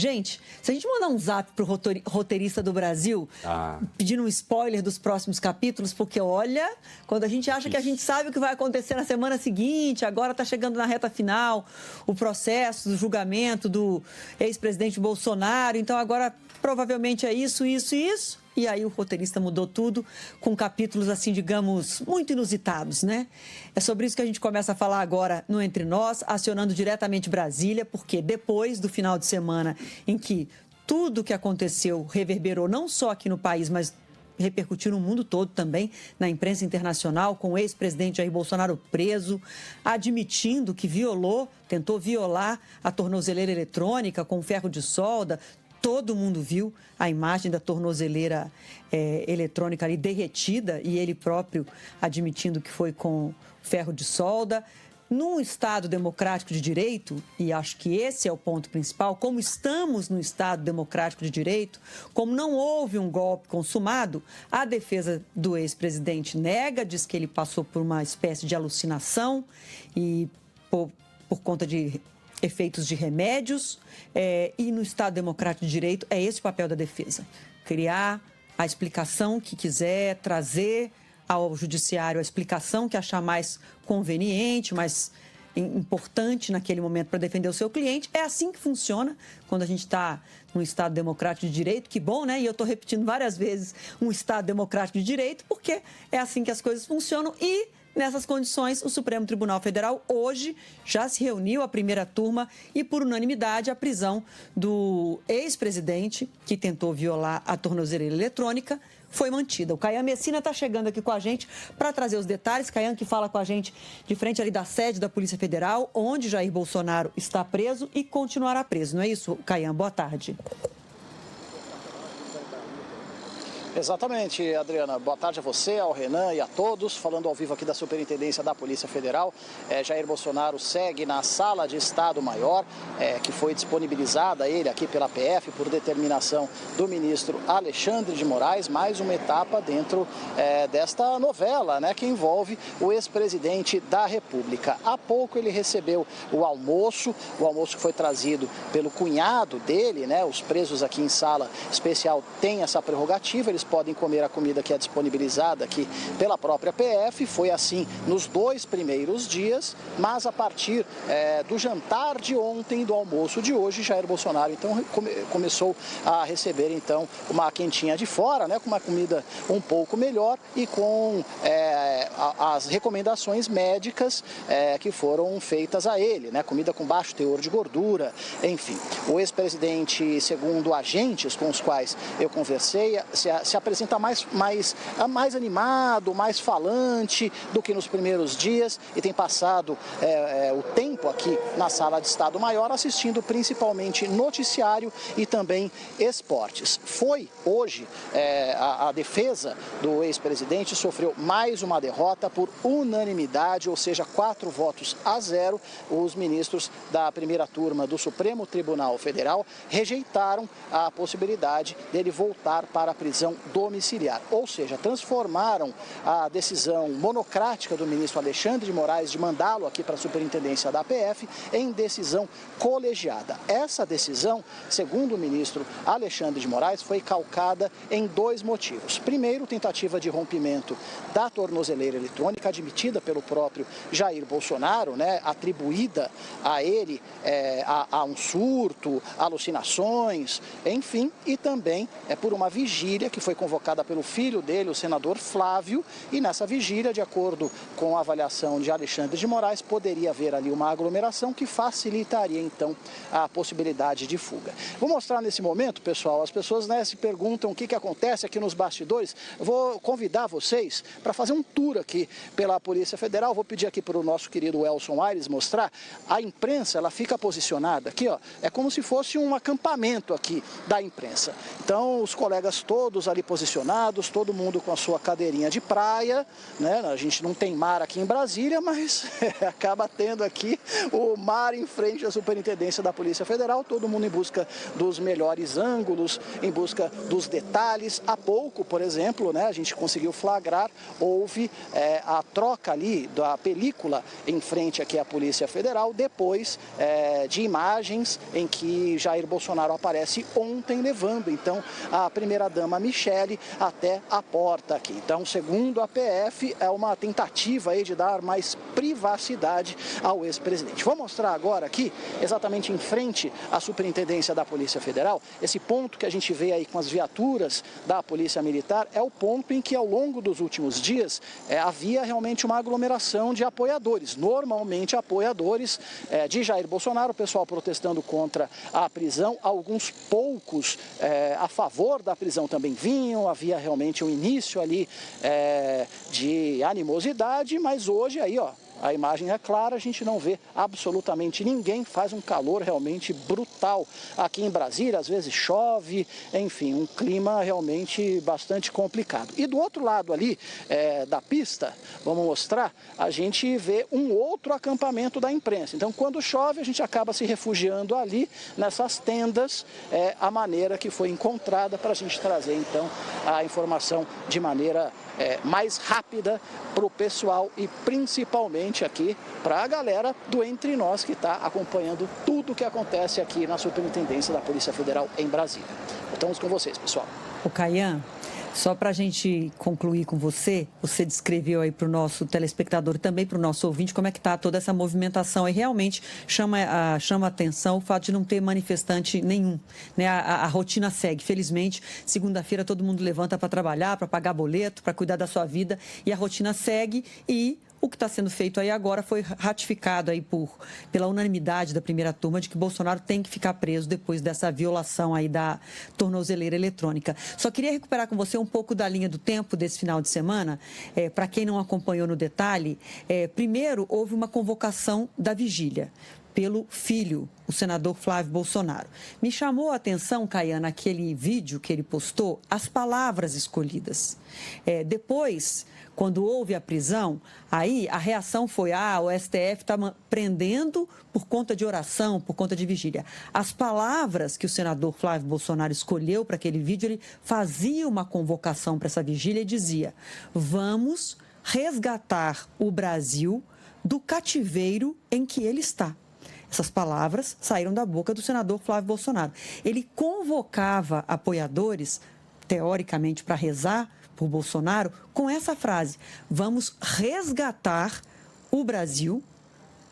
Gente, se a gente mandar um zap pro roteirista do Brasil, pedindo um spoiler dos próximos capítulos, porque olha, quando a gente acha que a gente sabe o que vai acontecer na semana seguinte, agora está chegando na reta final, o processo do julgamento do ex-presidente Bolsonaro, então agora provavelmente é isso. E aí o roteirista mudou tudo com capítulos, assim, digamos, muito inusitados, né? É sobre isso que a gente começa a falar agora no Entre Nós, acionando diretamente Brasília, porque depois do final de semana em que tudo o que aconteceu reverberou não só aqui no país, mas repercutiu no mundo todo também, na imprensa internacional, com o ex-presidente Jair Bolsonaro preso, admitindo que tentou violar a tornozeleira eletrônica com ferro de solda. Todo mundo viu a imagem da tornozeleira eletrônica ali derretida e ele próprio admitindo que foi com ferro de solda. Num Estado democrático de direito, e acho que esse é o ponto principal, como estamos num Estado democrático de direito, como não houve um golpe consumado, a defesa do ex-presidente nega, diz que ele passou por uma espécie de alucinação e por conta de efeitos de remédios, e no Estado Democrático de Direito é esse o papel da defesa, criar a explicação que quiser, trazer ao judiciário a explicação que achar mais conveniente, mais importante naquele momento para defender o seu cliente. É assim que funciona quando a gente está num Estado Democrático de Direito, que bom, né? E eu estou repetindo várias vezes um Estado Democrático de Direito, porque é assim que as coisas funcionam e nessas condições, o Supremo Tribunal Federal hoje já se reuniu a primeira turma e, por unanimidade, a prisão do ex-presidente que tentou violar a tornozeleira eletrônica foi mantida. O Caian Messina está chegando aqui com a gente para trazer os detalhes. Caian, que fala com a gente de frente ali da sede da Polícia Federal, onde Jair Bolsonaro está preso e continuará preso. Não é isso, Caian? Boa tarde. Exatamente, Adriana. Boa tarde a você, ao Renan e a todos. Falando ao vivo aqui da Superintendência da Polícia Federal, Jair Bolsonaro segue na Sala de Estado-Maior, que foi disponibilizada a ele aqui pela PF por determinação do ministro Alexandre de Moraes. Mais uma etapa dentro desta novela, né, que envolve o ex-presidente da República. Há pouco ele recebeu o almoço que foi trazido pelo cunhado dele, né? Os presos aqui em sala especial têm essa prerrogativa, eles podem comer a comida que é disponibilizada aqui pela própria PF. Foi assim nos 2 primeiros dias, mas a partir do jantar de ontem e do almoço de hoje, Jair Bolsonaro então começou a receber então uma quentinha de fora, né, com uma comida um pouco melhor e com as recomendações médicas que foram feitas a ele, né, comida com baixo teor de gordura, enfim. O ex-presidente, segundo agentes com os quais eu conversei, se apresenta mais animado, mais falante do que nos primeiros dias e tem passado o tempo aqui na Sala de Estado-Maior assistindo principalmente noticiário e também esportes. Foi hoje a defesa do ex-presidente sofreu mais uma derrota por unanimidade, ou seja, 4-0. Os ministros da primeira turma do Supremo Tribunal Federal rejeitaram a possibilidade dele voltar para a prisão domiciliar, ou seja, transformaram a decisão monocrática do ministro Alexandre de Moraes de mandá-lo aqui para a superintendência da PF em decisão colegiada. Essa decisão, segundo o ministro Alexandre de Moraes, foi calcada em 2 motivos. Primeiro, tentativa de rompimento da tornozeleira eletrônica admitida pelo próprio Jair Bolsonaro, né, atribuída a ele a um surto, alucinações, enfim, e também por uma vigília que foi convocada pelo filho dele, o senador Flávio, e nessa vigília, de acordo com a avaliação de Alexandre de Moraes, poderia haver ali uma aglomeração que facilitaria, então, a possibilidade de fuga. Vou mostrar nesse momento, pessoal, as pessoas, né, se perguntam o que acontece aqui nos bastidores. Vou convidar vocês para fazer um tour aqui pela Polícia Federal. Vou pedir aqui para o nosso querido Elson Aires mostrar. A imprensa, ela fica posicionada aqui, ó, é como se fosse um acampamento aqui da imprensa. Então, os colegas todos ali posicionados, todo mundo com a sua cadeirinha de praia, né? A gente não tem mar aqui em Brasília, mas acaba tendo aqui o mar em frente à Superintendência da Polícia Federal, todo mundo em busca dos melhores ângulos, em busca dos detalhes. Há pouco, por exemplo, né, a gente conseguiu flagrar, houve a troca ali da película em frente aqui à Polícia Federal, depois de imagens em que Jair Bolsonaro aparece ontem levando, então, a primeira-dama Michele até a porta aqui. Então, segundo a PF, é uma tentativa aí de dar mais privacidade ao ex-presidente. Vou mostrar agora aqui, exatamente em frente à Superintendência da Polícia Federal, esse ponto que a gente vê aí com as viaturas da Polícia Militar, é o ponto em que ao longo dos últimos dias havia realmente uma aglomeração de apoiadores, normalmente apoiadores de Jair Bolsonaro, o pessoal protestando contra a prisão, alguns poucos a favor da prisão também vinham, havia realmente um início ali de animosidade, mas hoje aí, ó, a imagem é clara, a gente não vê absolutamente ninguém, faz um calor realmente brutal aqui em Brasília, às vezes chove, enfim, um clima realmente bastante complicado. E do outro lado ali da pista, vamos mostrar, a gente vê um outro acampamento da imprensa. Então, quando chove, a gente acaba se refugiando ali nessas tendas, a maneira que foi encontrada para a gente trazer, então, a informação de maneira mais rápida para o pessoal e principalmente aqui para a galera do Entre Nós que está acompanhando tudo o que acontece aqui na Superintendência da Polícia Federal em Brasília. Estamos com vocês, pessoal. O Caian, só para a gente concluir com você, você descreveu aí para o nosso telespectador e também para o nosso ouvinte como é que está toda essa movimentação e realmente chama a atenção o fato de não ter manifestante nenhum, né? A rotina segue, felizmente, segunda-feira todo mundo levanta para trabalhar, para pagar boleto, para cuidar da sua vida e a rotina segue e o que está sendo feito aí agora foi ratificado aí pela unanimidade da primeira turma de que Bolsonaro tem que ficar preso depois dessa violação aí da tornozeleira eletrônica. Só queria recuperar com você um pouco da linha do tempo desse final de semana. Para quem não acompanhou no detalhe, primeiro houve uma convocação da vigília pelo filho, o senador Flávio Bolsonaro. Me chamou a atenção, Caian, naquele vídeo que ele postou, as palavras escolhidas. Depois, quando houve a prisão, aí a reação foi, o STF está prendendo por conta de oração, por conta de vigília. As palavras que o senador Flávio Bolsonaro escolheu para aquele vídeo, ele fazia uma convocação para essa vigília e dizia: vamos resgatar o Brasil do cativeiro em que ele está. Essas palavras saíram da boca do senador Flávio Bolsonaro. Ele convocava apoiadores, teoricamente, para rezar por Bolsonaro, com essa frase: vamos resgatar o Brasil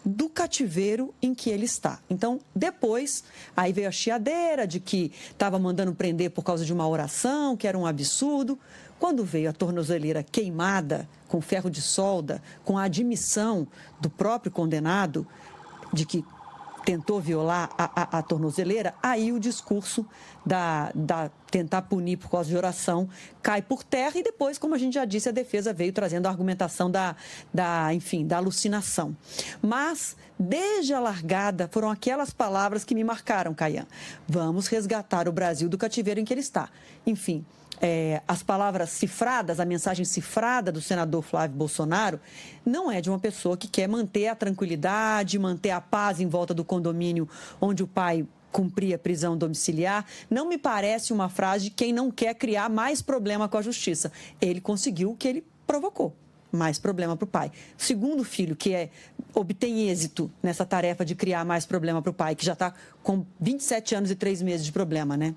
do cativeiro em que ele está. Então, depois, aí veio a chiadeira de que estava mandando prender por causa de uma oração, que era um absurdo. Quando veio a tornozeleira queimada, com ferro de solda, com a admissão do próprio condenado de que tentou violar a tornozeleira, aí o discurso da tentar punir por causa de oração cai por terra e depois, como a gente já disse, a defesa veio trazendo a argumentação da alucinação. Mas, desde a largada, foram aquelas palavras que me marcaram, Caian. Vamos resgatar o Brasil do cativeiro em que ele está. Enfim, as palavras cifradas, a mensagem cifrada do senador Flávio Bolsonaro não é de uma pessoa que quer manter a tranquilidade, manter a paz em volta do condomínio onde o pai cumpria prisão domiciliar. Não me parece uma frase de quem não quer criar mais problema com a justiça. Ele conseguiu o que ele provocou. Mais problema para o pai. O segundo filho, que obtém êxito nessa tarefa de criar mais problema para o pai, que já está com 27 anos e 3 meses de problema, né?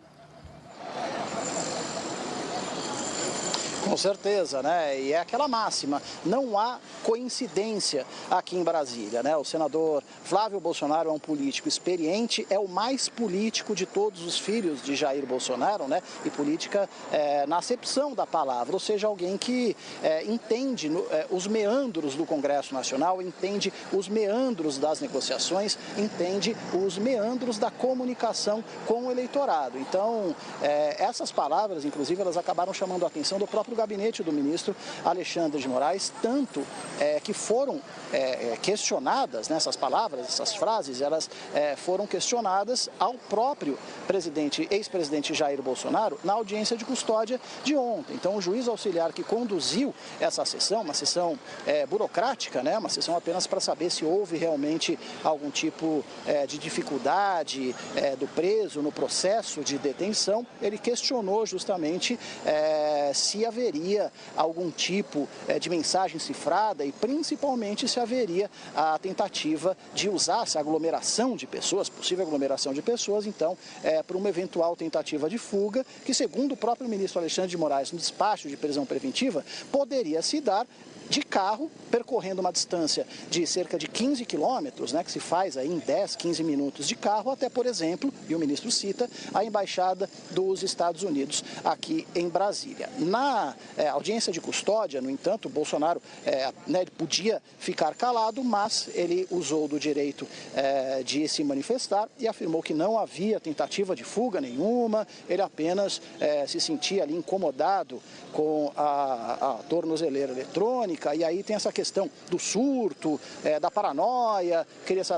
Com certeza, né? E é aquela máxima, não há coincidência aqui em Brasília, né? O senador Flávio Bolsonaro é um político experiente, é o mais político de todos os filhos de Jair Bolsonaro, né? E política na acepção da palavra, ou seja, alguém que entende os meandros do Congresso Nacional, entende os meandros das negociações, entende os meandros da comunicação com o eleitorado. Então, essas palavras, inclusive, elas acabaram chamando a atenção do próprio gabinete do ministro Alexandre de Moraes, tanto que foram questionadas, né, essas palavras, essas frases, elas foram questionadas ao próprio ex-presidente Jair Bolsonaro na audiência de custódia de ontem. Então, o juiz auxiliar que conduziu essa sessão, uma sessão burocrática, né, uma sessão apenas para saber se houve realmente algum tipo de dificuldade do preso no processo de detenção, ele questionou justamente se haveria algum tipo de mensagem cifrada e principalmente se haveria a tentativa de usar essa aglomeração de pessoas, possível aglomeração de pessoas, então, para uma eventual tentativa de fuga, que segundo o próprio ministro Alexandre de Moraes, no despacho de prisão preventiva, poderia se dar de carro, percorrendo uma distância de cerca de 15 quilômetros, né, que se faz aí em 10, 15 minutos de carro, até, por exemplo, e o ministro cita, a Embaixada dos Estados Unidos aqui em Brasília. Na audiência de custódia, no entanto, Bolsonaro ele podia ficar calado, mas ele usou do direito de se manifestar e afirmou que não havia tentativa de fuga nenhuma, ele apenas se sentia ali incomodado com a tornozeleira eletrônica. E aí tem essa questão do surto, da paranoia,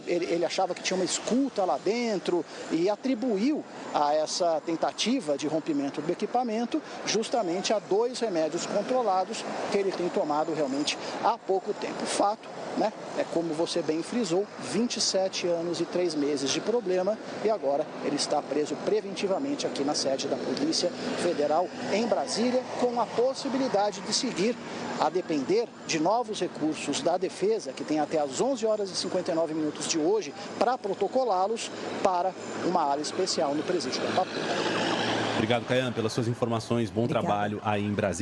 ele achava que tinha uma escuta lá dentro e atribuiu a essa tentativa de rompimento do equipamento justamente a 2 remédios controlados que ele tem tomado realmente há pouco tempo. O fato, né, é como você bem frisou, 27 anos e 3 meses de problema e agora ele está preso preventivamente aqui na sede da Polícia Federal em Brasília, com a possibilidade de seguir a depender de novos recursos da defesa, que tem até às 11 horas e 59 minutos de hoje, para protocolá-los para uma área especial no presídio da Papuda. Obrigado, Caian, pelas suas informações. Bom trabalho aí em Brasília.